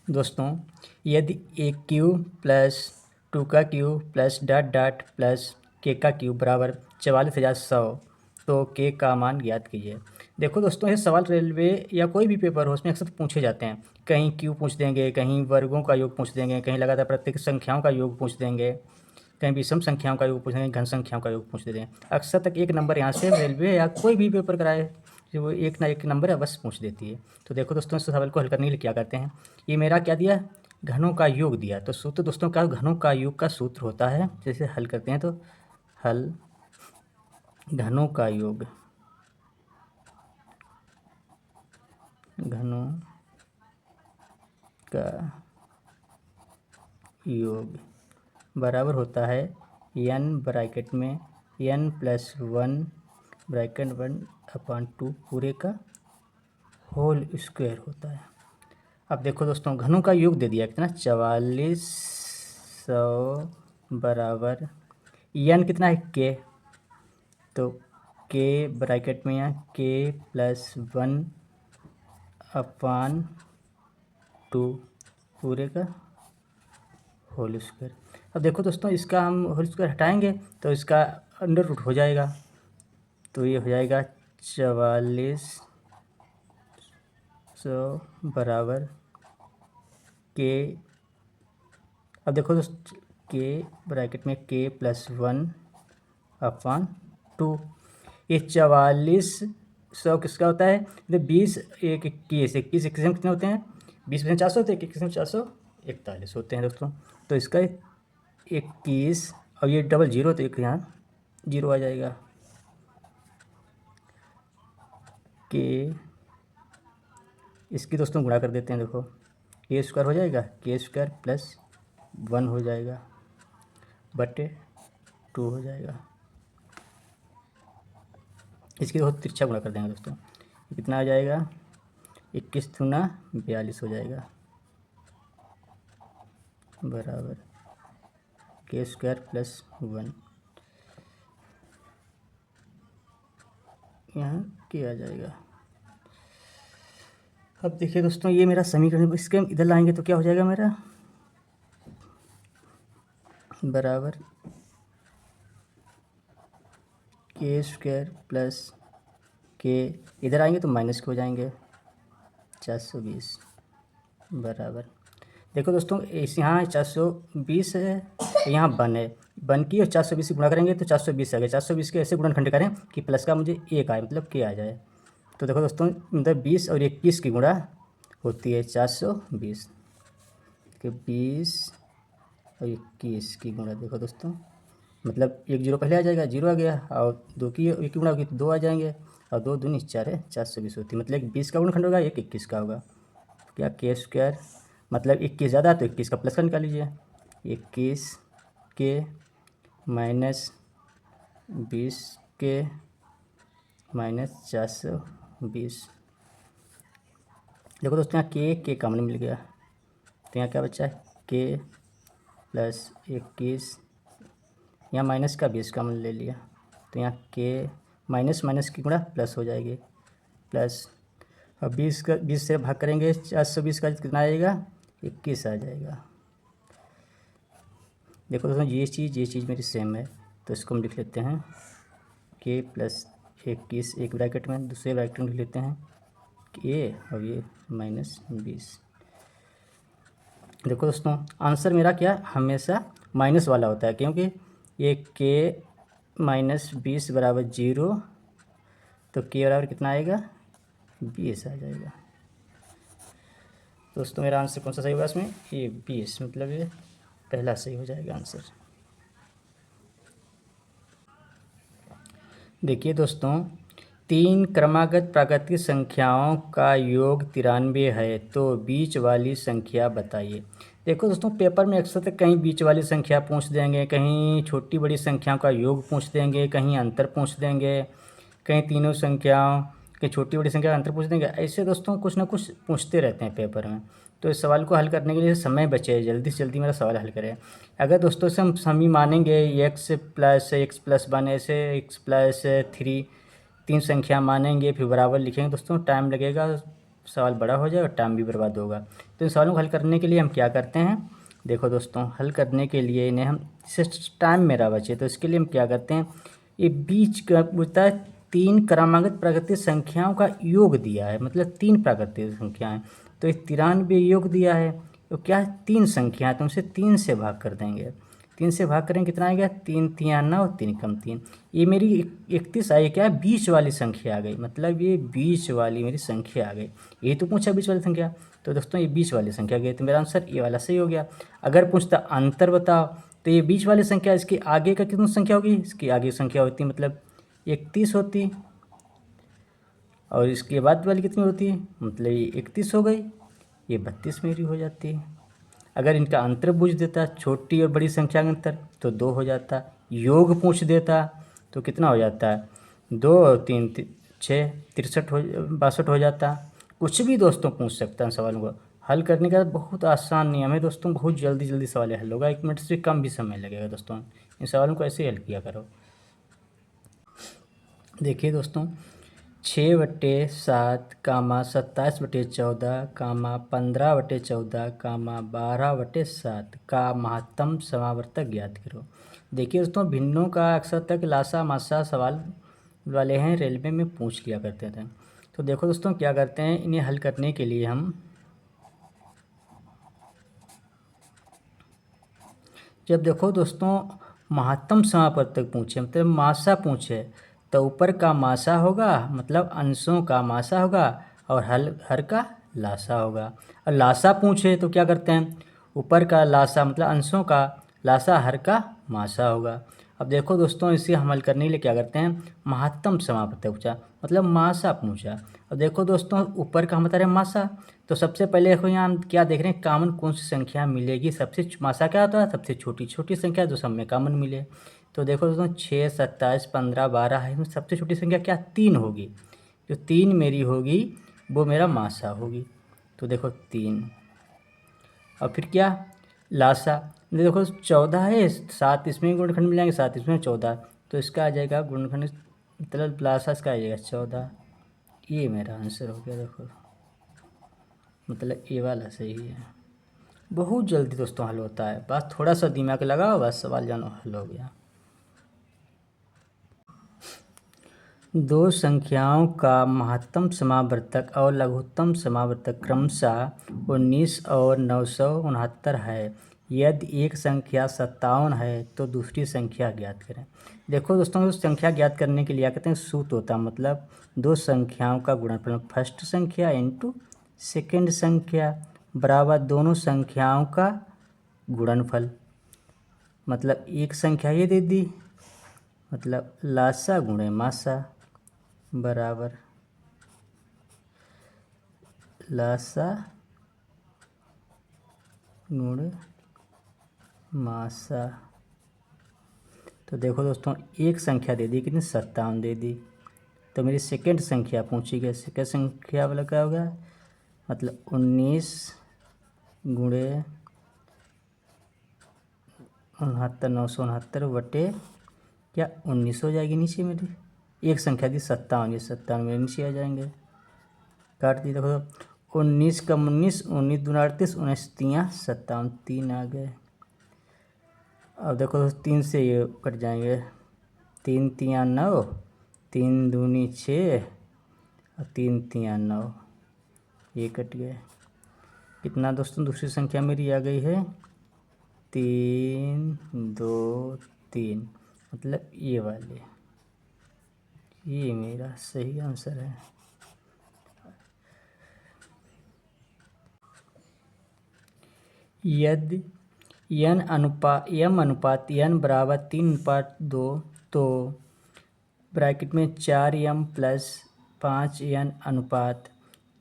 दोस्तों यदि ए cube plus 2 का cube plus dot dot plus के का क्यूब बराबर 44,100 तो के का मान ज्ञात कीजिए। देखो दोस्तों, ये सवाल रेलवे या कोई भी पेपर हो उसमें अक्सर पूछे जाते हैं। कहीं क्यूब पूछ देंगे, कहीं वर्गों का योग पूछ देंगे, कहीं लगातार प्रत्येक संख्याओं का योग पूछ देंगे, कहीं विषम संख्याओं का योग पूछ देंगे, घन संख्याओं का योग पूछ देते हैं। अक्सर तक एक नंबर यहाँ से रेलवे या कोई भी पेपर कराए जो वो एक ना एक नंबर है बस पूछ देती है। तो देखो दोस्तों, इस सवाल को हल करने के लिए क्या करते हैं। ये मेरा क्या दिया, घनों का योग दिया। तो सूत्र दोस्तों क्या, घनों का योग का सूत्र होता है, जैसे हल करते हैं तो हल घनों का योग, घनों का योग बराबर होता है n ब्रैकेट में n+1 ब्रैकेट 1/2 पूरे का होल स्क्वायर होता है। अब देखो दोस्तों, घनों का योग दे दिया कितना, 4400 बराबर n कितना है k, तो k ब्रैकेट में यहाँ k+1/2 पूरे का होल स्क्वायर। अब देखो दोस्तों, इसका हम होल स्क्वायर हटाएंगे तो इसका अंडर रूट हो जाएगा, तो ये हो जाएगा 4400 बराबर के। अब देखो दोस्तों, के ब्रैकेट में k+1/2, ये 4400 किसका होता है, तो 20 एक 21 21 में कितने होते हैं, 20 में 400 होते हैं, 21 में 441 होते हैं दोस्तों। तो इसका 21 और ये डबल जीरो, तो एक यहाँ जीरो आ जाएगा, के इसकी दोस्तों गुणा कर देते हैं। देखो के स्क्वायर हो जाएगा, k² + 1 हो जाएगा बटे 2 हो जाएगा। इसकी बहुत तिरछा गुणा कर देंगे दोस्तों, ये कितना आ जाएगा, 21 दूना 42 हो जाएगा बराबर k² + 1, यहाँ के आ जाएगा। अब देखिए दोस्तों, ये मेरा समीकरण, इसके हम इधर लाएंगे तो क्या हो जाएगा मेरा, बराबर k² + के, इधर आएंगे तो माइनस के हो जाएंगे 420 बराबर। देखो दोस्तों, इस यहाँ 420 है, यहाँ 1 है, 1 की और 420 गुणा करेंगे तो 420 आ गया। 420 के ऐसे गुणनखंड करें कि प्लस का मुझे एक आए, मतलब के आ जाए। तो देखो दोस्तों, मतलब 20 और 21 की गुणा होती है 420 के, 20 और 21 की गुणा। देखो दोस्तों, मतलब एक जीरो पहले आ जाएगा, जीरो आ गया, और 2 की एक की गुणा होगी तो 2 आ जाएंगे, और 2 दूनी 4 है, 420 होती है। मतलब एक 20 का गुणनखंड होगा, एक 21 का होगा। क्या k² मतलब 21 ज़्यादा तो 21 का प्लस का निकाल लीजिए, 21 के -20 के -420। देखो दोस्तों, यहाँ के कॉमन मिल गया, तो यहाँ क्या बचा है, k+21, यहाँ माइनस का 20 कॉमन ले लिया, तो यहाँ के माइनस की गुणा प्लस हो जाएगी, प्लस अब 20 से भाग करेंगे 420 का कितना आएगा, 21 आ जाएगा। देखो दोस्तों, ये चीज़ मेरी सेम है, तो इसको हम लिख लेते हैं k+21 एक ब्रैकेट में, दूसरे ब्रैकेट में लिख लेते हैं के, और ये -20। देखो दोस्तों, आंसर मेरा क्या हमेशा माइनस वाला होता है, क्योंकि ये k-20 बराबर 0, तो के बराबर कितना आएगा, 20 आ जाएगा। दोस्तों, मेरा आंसर कौन सा सही होगा इसमें, ये 20, मतलब ये पहला सही हो जाएगा आंसर। देखिए दोस्तों, 3 क्रमागत प्राकृतिक संख्याओं का योग 93 है, तो बीच वाली संख्या बताइए। देखो दोस्तों, पेपर में अक्सर तक कहीं बीच वाली संख्या पूछ देंगे, कहीं छोटी बड़ी संख्याओं का योग पूछ देंगे, कहीं अंतर पूछ देंगे, कहीं तीनों संख्याओं के छोटी बड़ी संख्या का अंतर पूछ देंगे। ऐसे दोस्तों कुछ ना कुछ पूछते रहते हैं पेपर में, तो इस सवाल को हल करने के लिए समय बचे, जल्दी से जल्दी मेरा सवाल हल करें। अगर दोस्तों से हम समी मानेंगे x+1 ऐसे x+3 तीन संख्या मानेंगे, फिर बराबर लिखेंगे दोस्तों, टाइम लगेगा सवाल बड़ा हो जाएगा, टाइम भी बर्बाद होगा। तो इन सवालों को हल करने के लिए हम क्या करते हैं, देखो दोस्तों, हल करने के लिए इन्हें हम, टाइम मेरा बचे तो इसके लिए हम क्या करते हैं, ये बीच का पूछता है 3 क्रमागत प्राकृतिक संख्याओं का योग दिया है, मतलब 3 प्राकृतिक संख्याएं, तो ये 93 योग दिया है, तो क्या है 3 संख्या है तो उसे 3 से भाग कर देंगे। 3 से भाग करेंगे कितना आएगा, 3 3 9, 3 कम 3, ये मेरी 31 आई, क्या है बीच वाली संख्या आ गई, मतलब ये बीच वाली मेरी संख्या आ गई। ये तो पूछा बीच वाली संख्या, तो दोस्तों ये बीच वाली संख्या गई, तो मेरा आंसर ये वाला सही हो गया। अगर पूछता अंतर बताओ, तो ये बीच वाली संख्या इसके आगे का कितनी संख्या होगी, इसकी आगे की संख्या होती मतलब 31 होती, और इसके बाद वाली कितनी होती है, मतलब ये 31 हो गई, ये 32 मेरी हो जाती है। अगर इनका अंतर पूछ देता, छोटी और बड़ी संख्या का अंतर, तो 2 हो जाता। योग पूछ देता तो कितना हो जाता है, 2 और 3 6, 63 हो 62 हो जाता। कुछ भी दोस्तों पूछ सकता है सवालों को हल करने का, बहुत आसान नियम है दोस्तों, बहुत जल्दी जल्दी सवाल हल होगा, 1 मिनट से कम भी समय लगेगा दोस्तों। इन सवालों को ऐसे ही हल किया करो। देखिए दोस्तों, 6/7 कामा 27/14 कामा 15/14 कामा 12/7 का महत्तम समावर्तक ज्ञात करो। देखिए दोस्तों, भिन्नों का अक्सर तक लासा मासा सवाल वाले हैं, रेलवे में पूछ लिया करते थे। तो देखो दोस्तों क्या करते हैं, इन्हें हल करने के लिए हम, जब देखो दोस्तों महत्तम समावर्तक पूछे मतलब मासा पूछे, तो ऊपर का मासा होगा मतलब अंशों का मासा होगा, और हर का लासा होगा। और लासा पूछे तो क्या करते हैं, ऊपर का लासा मतलब अंशों का लासा, हर का मासा होगा। अब देखो दोस्तों, इसे हम हल करने के लिए क्या करते हैं, महत्तम समावर्तक पूछा मतलब मासा पूछा। अब देखो दोस्तों, ऊपर का हम बता रहे हैं मासा, तो सबसे पहले देखो यहाँ हम क्या देख रहे हैं, कॉमन कौन सी संख्या मिलेगी, सबसे मासा क्या होता है, सबसे छोटी छोटी संख्या जो सब में कॉमन मिले। तो देखो दोस्तों 6 27 15 12 है, इसमें सबसे छोटी संख्या क्या 3 होगी, जो 3 मेरी होगी वो मेरा मासा होगी। तो देखो 3, और फिर क्या लासा, देखो 14 है, 7 इसमें गुणनखंड मिल जाएंगे, 7 इसमें 14, तो इसका आ जाएगा गुणनखंड मतलब लासा इसका आ जाएगा 14। ये मेरा आंसर हो गया, देखो मतलब ये वाला सही है। बहुत जल्दी दोस्तों हल होता है, बस थोड़ा सा दिमाग लगाओ, बस सवाल जानो हल हो गया। दो संख्याओं का महत्तम समावर्तक और लघुत्तम समावर्तक क्रमशः 19 और 969 है। यदि एक संख्या 57 है तो दूसरी संख्या ज्ञात करें। देखो दोस्तों, संख्या ज्ञात करने के लिए क्या कहते हैं, सूत्र होता है, मतलब दो संख्याओं का गुणनफल, फर्स्ट संख्या इंटू सेकेंड संख्या बराबर दोनों संख्याओं का गुणनफल। मतलब एक संख्या ये दे दी, मतलब लासा गुणे मासा बराबर लासा गुणे मासा। तो देखो दोस्तों, एक संख्या दे दी कितनी 57 दे दी, तो मेरी सेकेंड संख्या पूछी गई, सेकेंड संख्या वाला क्या होगा, मतलब 19 गुणे 69 969 बटे क्या 19 हो जाएगी नीचे मेरी, एक संख्या दी 57, ये 57 मेरे नीचे आ जाएंगे, काट दी। देखो 19 कम 19, 19 दूना 38, 19 तियाँ 57, 3 आ गए। अब देखो 3 से ये कट जाएंगे, 3 तियाँ 9, 3 दूनी 6 और 3 तियाँ 9, ये कट गए। कितना दोस्तों, दूसरी संख्या मेरी आ गई है 3 2 3, मतलब ये वाले, ये मेरा सही आंसर है। यदि m अनुपात n बराबर 3:2, तो ब्रैकेट में 4m प्लस 5n अनुपात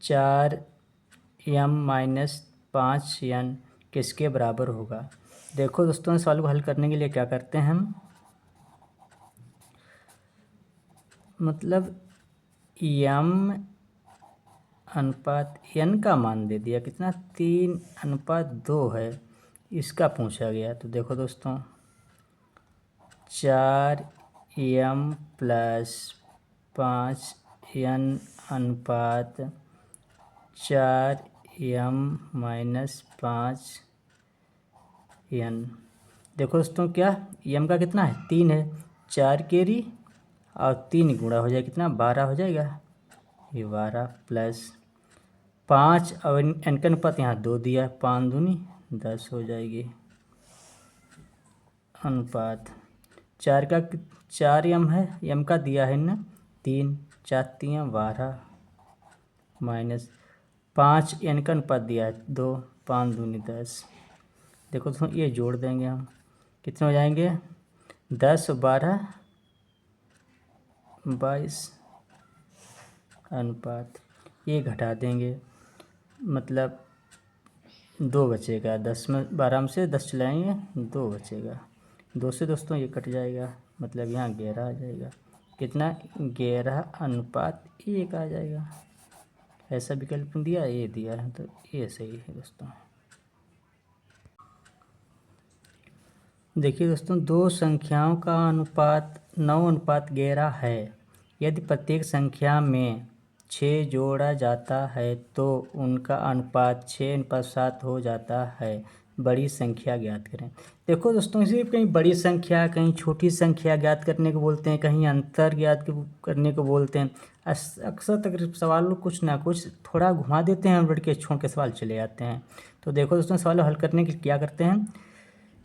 4m माइनस 5n किसके बराबर होगा। देखो दोस्तों, इस सवाल को हल करने के लिए क्या करते हैं हम, मतलब m अनुपात n का मान दे दिया, कितना 3:2 है, इसका पूछा गया। तो देखो दोस्तों 4m प्लस 5n अनुपात 4m-5n। देखो दोस्तों क्या m का कितना है 3 है, 4 केरी और 3 गुणा हो जाएगा कितना 12 हो जाएगा, ये 12 प्लस 5 और n का अनुपात यहाँ 2 दिया, 5 दूनी 10 हो जाएगी। अनुपात 4 m है, m का दिया है ना 3, 4 3 12 माइनस 5 n का अनुपात दिया है 2, 5 दूनी 10। देखो दोस्तों ये जोड़ देंगे हम, कितने हो जाएंगे 10 12 22 अनुपात, ये घटा देंगे मतलब 2 बचेगा, 10 में 12 में से 10 चलाएंगे 2 बचेगा, 2 से दोस्तों ये कट जाएगा, मतलब यहाँ 11 आ जाएगा, कितना 11 अनुपात 1 आ जाएगा। ऐसा विकल्प दिया, ये दिया है तो ये सही है दोस्तों। देखिए दोस्तों दो संख्याओं का अनुपात 9:11 है। यदि प्रत्येक संख्या में 6 जोड़ा जाता है तो उनका अनुपात 6:7 हो जाता है। बड़ी संख्या ज्ञात करें। देखो दोस्तों इसे कहीं बड़ी संख्या कहीं छोटी संख्या ज्ञात करने को बोलते हैं, कहीं अंतर ज्ञात करने को बोलते हैं। अक्सर तक सवाल कुछ ना कुछ थोड़ा घुमा देते हैं, बढ़ के छोड़ के सवाल चले जाते हैं। तो देखो दोस्तों सवाल हल करने के लिए क्या करते हैं,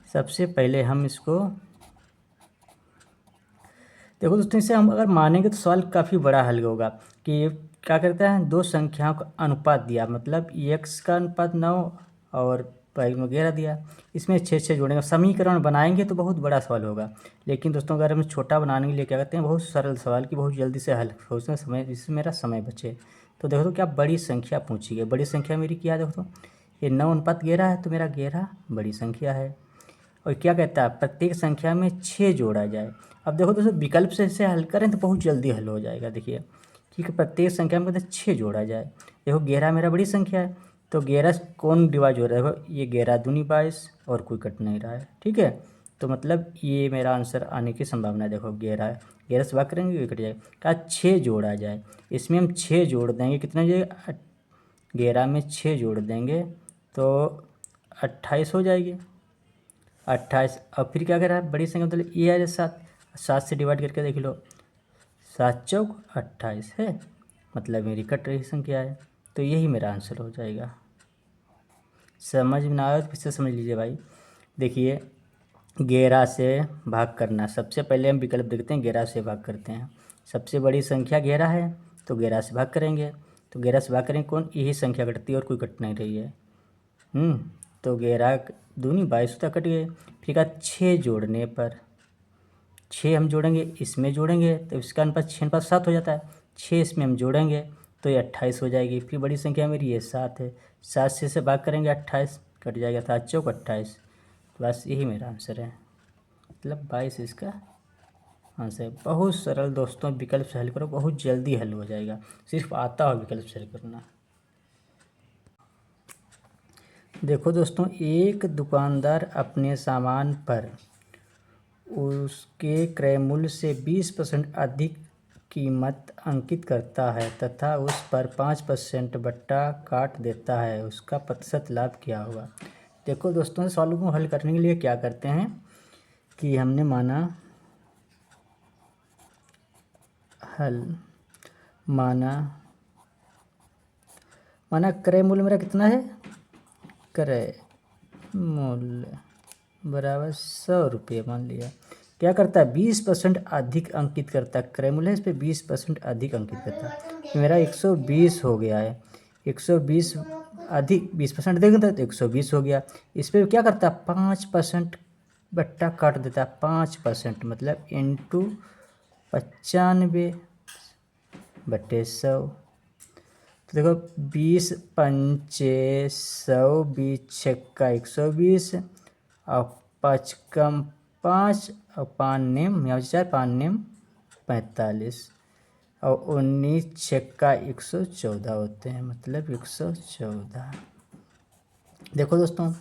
सबसे पहले हम इसको देखो दोस्तों इसे हम अगर मानेंगे तो सवाल काफ़ी बड़ा हल होगा कि क्या करता है, दो संख्याओं का अनुपात दिया, मतलब x का अनुपात 9 और y वगैरह दिया, इसमें 6 जोड़ेंगे, समीकरण बनाएंगे तो बहुत बड़ा सवाल होगा। लेकिन दोस्तों अगर हम छोटा बनाने के लिए क्या करते हैं, बहुत सरल सवाल की बहुत जल्दी से हल हो, उसमें समय जिससे मेरा समय बचे। तो देखो तो क्या बड़ी संख्या पूछी गई, बड़ी संख्या मेरी क्या है, देखो तो ये 9:11 है तो मेरा 11 बड़ी संख्या है। और क्या कहता है प्रत्येक संख्या में 6 जोड़ा जाए। अब देखो दोस्तों विकल्प से इसे हल करें तो बहुत जल्दी हल हो जाएगा। देखिए ठीक है, प्रत्येक संख्या में 6 जोड़ा जाए। देखो 11 मेरा बड़ी संख्या है तो 11 कौन डिवाइड हो रहा है, देखो ये 11 दूनी 22 और कोई कट नहीं रहा है, ठीक है। तो मतलब ये मेरा आंसर आने की संभावना है। देखो 11 से भाग करेंगे ये कट जाएगा, कहा 6 जोड़ा जाए, इसमें हम 6 जोड़ देंगे, कितना हो जाएगा 11 में 6 जोड़ देंगे तो 28 हो जाएगी। 28 अब फिर क्या करा है, बड़ी संख्या मतलब ये है 7, 7 से डिवाइड करके देख लो, 7 चौक 28 है, मतलब मेरी कट रही संख्या है। तो यही मेरा आंसर हो जाएगा। समझ में ना आए तो फिर से समझ लीजिए भाई। देखिए 11 से भाग करना, सबसे पहले हम विकल्प देखते हैं, 11 से भाग करते हैं। सबसे बड़ी संख्या 11 है तो 11 से भाग करेंगे, तो 11 से भाग करेंगे कौन, यही संख्या कटती है और कोई कट नहीं रही है। तो 11 दूनी 22 तक कट गए। फिर कहा 6 जोड़ने पर, 6 हम जोड़ेंगे इसमें जोड़ेंगे तो इसका अनुपात 6:7 हो जाता है, 6 इसमें हम जोड़ेंगे तो ये 28 हो जाएगी। फिर बड़ी संख्या मेरी ये 7 है, 7 से इसे भाग करेंगे 28 कट जाएगा, 7 चौक 28। बस यही मेरा आंसर है, मतलब 22 इसका आंसर है। बहुत सरल दोस्तों, विकल्प से हल करो बहुत जल्दी हल हो जाएगा, सिर्फ आता हो विकल्प से हल करना। देखो दोस्तों एक दुकानदार अपने सामान पर उसके क्रय मूल्य से 20% अधिक कीमत अंकित करता है तथा उस पर 5% बट्टा काट देता है, उसका प्रतिशत लाभ क्या होगा। देखो दोस्तों सवालों को हल करने के लिए क्या करते हैं कि हमने माना क्रय मूल्य मेरा कितना है, क्रय मूल्य बराबर 100 रुपये मान लिया। क्या करता है 20% अधिक अंकित करता है, क्रय मूल्य इस पर 20% अधिक अंकित करता है। मेरा 120 हो गया है, 120 अधिक 20% देगा तो 120 हो गया। इस पर क्या करता है 5% बट्टा काट देता है, 5% मतलब इंटू 95/100। तो देखो 20 पंचे 100, 20 छक्का 120 और 5 कम 5 और 5 नेम 4 5 नेम 45 और 19 छक्का 114 होते हैं, मतलब 114। देखो दोस्तों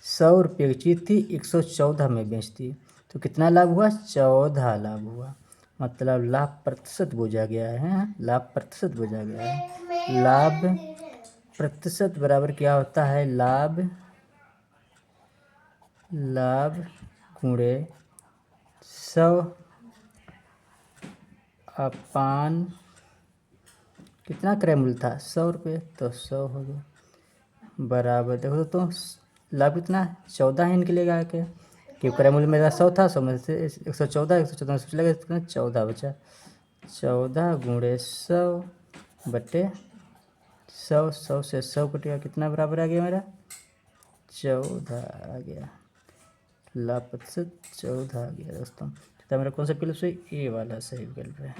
100 रुपये की चीज़ थी 114 में बेचती तो कितना लाभ हुआ, 14 लाभ हुआ, मतलब लाभ प्रतिशत बोझा गया है, लाभ प्रतिशत बोझा गया है। लाभ प्रतिशत बराबर क्या होता है, लाभ गुणे 100 अपान कितना क्रय मूल्य था, 100 रुपये, तो 100 हो गया बराबर। देखो तो लाभ कितना 14 है इनके लिए गा के, क्योंकि क्रय मूल्य मेरा 100 था, 100 में से 114, 114 में से चला गया कितना 14 बचा। 14 गुणे 100 बटे 100, 100 से 100 कटेगा, कितना बराबर आ गया मेरा 14 आ गया। लाभ प्रतिशत 14 आ गया दोस्तों। तो मेरा कौन सा विकल्प सही, ए वाला सही विकल्प है।